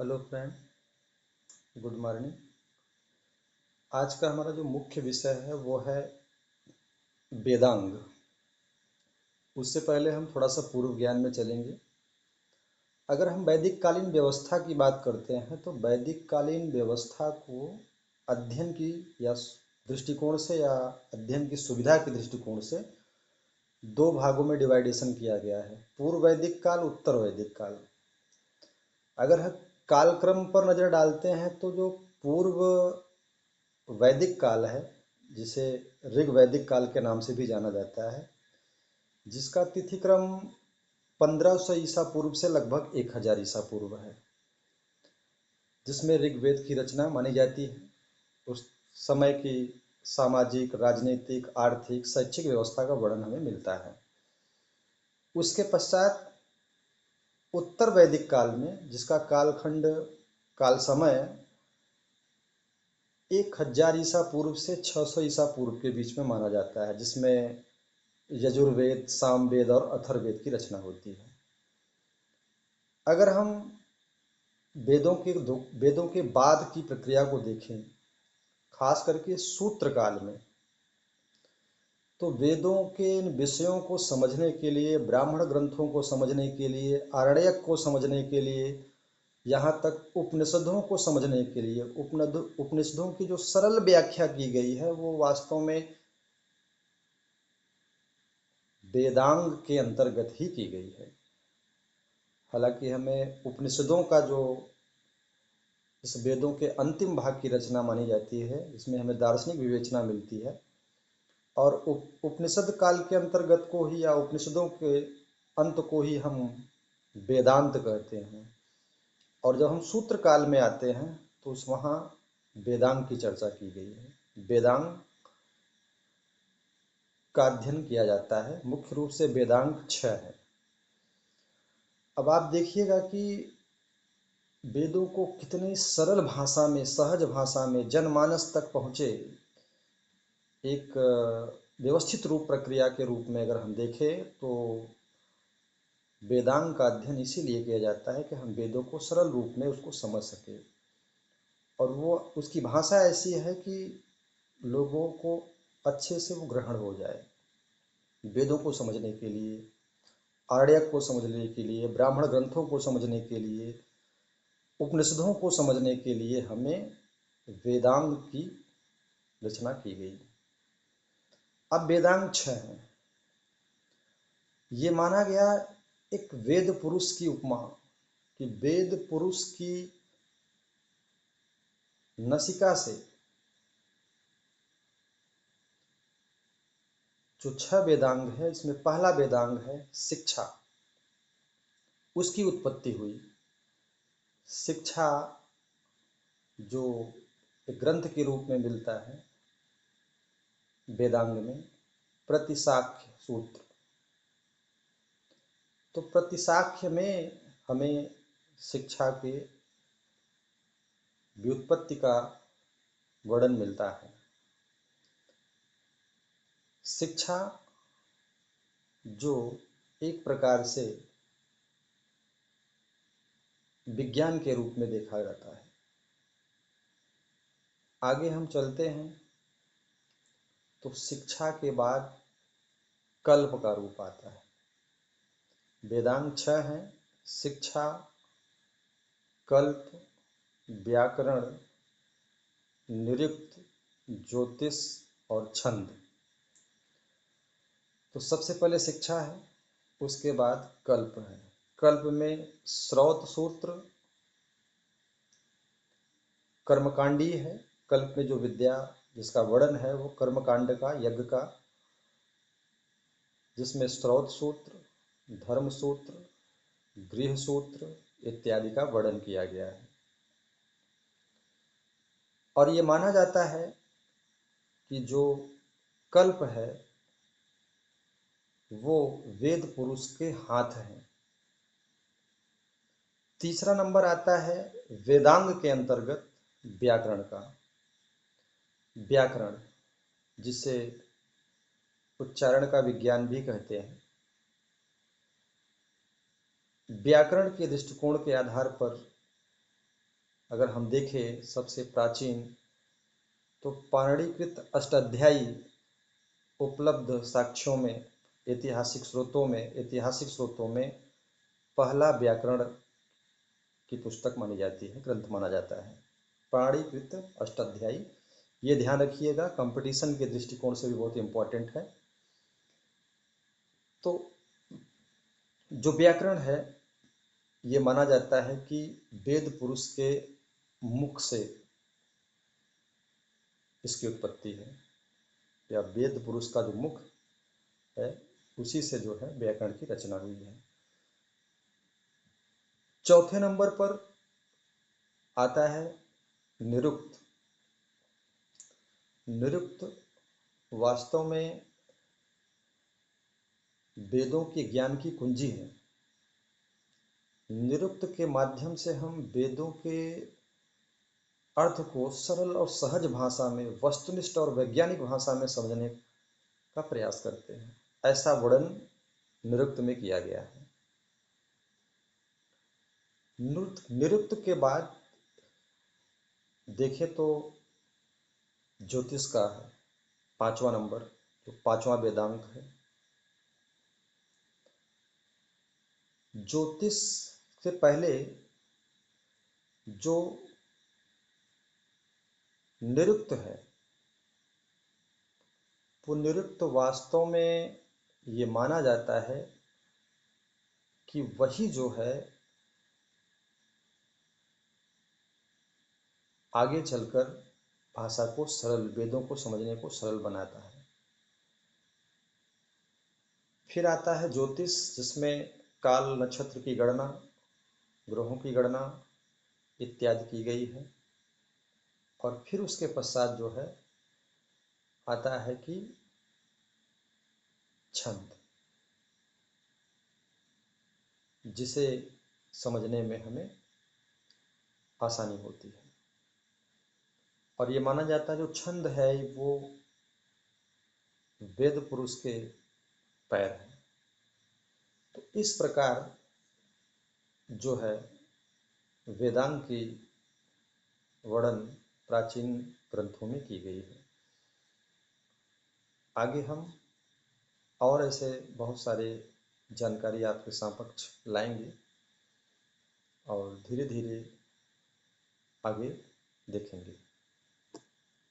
Hello friend, good morning. आज का हमारा जो मुख्य विषय है वो है वेदांग। उससे पहले हम थोड़ा सा पूर्व ज्ञान में चलेंगे। अगर हम वैदिक कालीन व्यवस्था की बात करते हैं तो वैदिक कालीन व्यवस्था को अध्ययन की या दृष्टिकोण से या अध्ययन की सुविधा के दृष्टिकोण से दो भागों में डिवाइडेशन किया गया है, पूर्व वैदिक काल, उत्तर वैदिक काल। अगर हम कालक्रम पर नज़र डालते हैं तो जो पूर्व वैदिक काल है, जिसे ऋग वैदिक काल के नाम से भी जाना जाता है, जिसका तिथि क्रम 1500 ईसा पूर्व से लगभग 1000 ईसा पूर्व है, जिसमें ऋग्वेद की रचना मानी जाती है। उस समय की सामाजिक, राजनीतिक, आर्थिक, शैक्षिक व्यवस्था का वर्णन हमें मिलता है। उसके पश्चात उत्तर वैदिक काल में, जिसका कालखंड काल समय 1000 ईसा पूर्व से 600 ईसा पूर्व के बीच में माना जाता है, जिसमें यजुर्वेद, सामवेद और अथर्ववेद की रचना होती है। अगर हम वेदों के बाद की प्रक्रिया को देखें, खास करके सूत्र काल में, तो वेदों के इन विषयों को समझने के लिए, ब्राह्मण ग्रंथों को समझने के लिए, आरण्यक को समझने के लिए, यहाँ तक उपनिषदों को समझने के लिए, उपनिषदों की जो सरल व्याख्या की गई है वो वास्तव में वेदांग के अंतर्गत ही की गई है। हालांकि हमें उपनिषदों का जो इस वेदों के अंतिम भाग की रचना मानी जाती है, इसमें हमें दार्शनिक विवेचना मिलती है, और उपनिषद काल के अंतर्गत को ही या उपनिषदों के अंत को ही हम वेदांत कहते हैं। और जब हम सूत्र काल में आते हैं तो उस वहाँ वेदांग की चर्चा की गई है। वेदांग का अध्ययन किया जाता है, मुख्य रूप से वेदांग 6 है। अब आप देखिएगा कि वेदों को कितनी सरल भाषा में, सहज भाषा में जनमानस तक पहुँचे, एक व्यवस्थित रूप प्रक्रिया के रूप में अगर हम देखें तो वेदांग का अध्ययन इसीलिए किया जाता है कि हम वेदों को सरल रूप में उसको समझ सके, और वो उसकी भाषा ऐसी है कि लोगों को अच्छे से वो ग्रहण हो जाए। वेदों को समझने के लिए, आर्यक को समझने के लिए, ब्राह्मण ग्रंथों को समझने के लिए, उपनिषदों को समझने के लिए हमें वेदांग की रचना की गई। अब वेदांग 6 है। ये माना गया एक वेद पुरुष की उपमा, कि वेद पुरुष की नसिका से जो 6 वेदांग है, इसमें पहला वेदांग है शिक्षा, उसकी उत्पत्ति हुई। शिक्षा जो एक ग्रंथ के रूप में मिलता है वेदांग में, प्रतिशाख्य सूत्र। तो प्रतिशाख्य में हमें शिक्षा के व्युत्पत्ति का वर्णन मिलता है। शिक्षा जो एक प्रकार से विज्ञान के रूप में देखा जाता है। आगे हम चलते हैं तो शिक्षा के बाद कल्प का रूप आता है। वेदांग 6 है: शिक्षा, कल्प, व्याकरण, निरुक्त, ज्योतिष और छंद। तो सबसे पहले शिक्षा है, उसके बाद कल्प है। कल्प में श्रौत सूत्र कर्मकांडी है। कल्प में जो विद्या जिसका वर्णन है वो कर्मकांड का, यज्ञ का, जिसमें श्रौत सूत्र, धर्म सूत्र, गृह सूत्र इत्यादि का वर्णन किया गया है। और ये माना जाता है कि जो कल्प है वो वेद पुरुष के हाथ है। तीसरा नंबर आता है वेदांग के अंतर्गत व्याकरण का। व्याकरण, जिसे उच्चारण का विज्ञान भी कहते हैं, व्याकरण के दृष्टिकोण के आधार पर अगर हम देखें सबसे प्राचीन, तो पाणिनिकृत अष्टाध्यायी उपलब्ध साक्ष्यों में, ऐतिहासिक स्रोतों में पहला व्याकरण की पुस्तक मानी जाती है, ग्रंथ माना जाता है पाणिनिकृत अष्टाध्यायी। ये ध्यान रखिएगा, कंपटीशन के दृष्टिकोण से भी बहुत इंपॉर्टेंट है। तो जो व्याकरण है, ये माना जाता है कि वेद पुरुष के मुख से इसकी उत्पत्ति है, या वेद पुरुष का जो मुख है उसी से जो है व्याकरण की रचना हुई है। चौथे नंबर पर आता है निरुक्त। निरुक्त वास्तव में वेदों के ज्ञान की कुंजी है। निरुक्त के माध्यम से हम वेदों के अर्थ को सरल और सहज भाषा में, वस्तुनिष्ठ और वैज्ञानिक भाषा में समझने का प्रयास करते हैं। ऐसा वर्णन निरुक्त में किया गया है। निरुक्त के बाद देखें तो ज्योतिष का है 5वां नंबर, जो 5वां वेदांग है। ज्योतिष से पहले जो निरुक्त है, वो निरुक्त वास्तव में ये माना जाता है कि वही जो है आगे चलकर भाषा को सरल, वेदों को समझने को सरल बनाता है। फिर आता है ज्योतिष, जिसमें काल, नक्षत्र की गणना, ग्रहों की गणना इत्यादि की गई है। और फिर उसके पश्चात जो है आता है कि छंद, जिसे समझने में हमें आसानी होती है। और ये माना जाता है जो छंद है वो वेद पुरुष के पैर हैं। तो इस प्रकार जो है वेदांग की वर्णन प्राचीन ग्रंथों में की गई है। आगे हम और ऐसे बहुत सारे जानकारी आपके समक्ष लाएंगे और धीरे धीरे आगे देखेंगे।